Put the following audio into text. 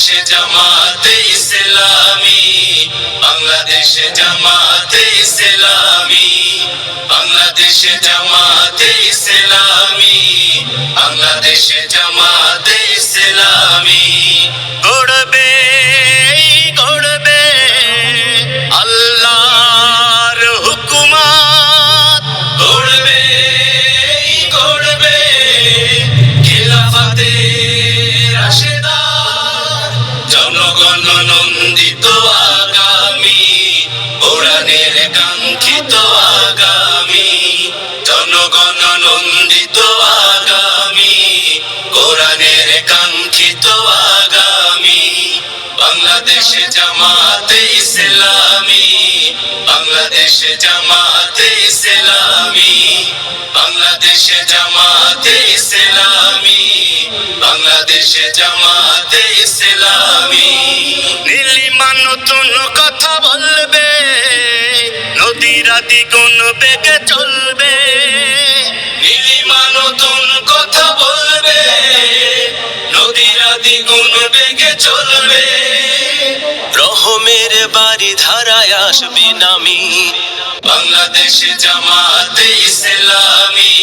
বাংলাদেশে জামাতে ইসলামী, বাংলাদেশে জামাতে ইসলামী, বাংলাদেশে জামাতে ইসলামী, বাংলাদেশে জামাতে ইসলামী। গড়বে গড়বে আল্লাহর হুকুমত, গড়বে গড়বে খিলাফতে রাশেদার, জনগণ নন্দিত আগামী, কোরআনের কাঙ্ক্ষিত আগামী, জনগণ নন্দিত আগামী, কোরআনের কাঙ্ক্ষিত আগামী। বাংলাদেশে জামাতে ইসলামী, বাংলাদেশে জামাতে ইসলামী, বাংলাদেশে জামাতে ইসলামী, বাংলাদেশে জামাতে ইসলামী। নীলিমা নতুন কথা বলবে, নদীরা দ্বিগুণ বেগে চলবে, নীলিমা নতুন কথা বলবে, নদীরা দ্বিগুণ বেগে চলবে। রহমের বাড়ি ধারায় আসবে নামি, বাংলাদেশে জামাতে ইসলামী।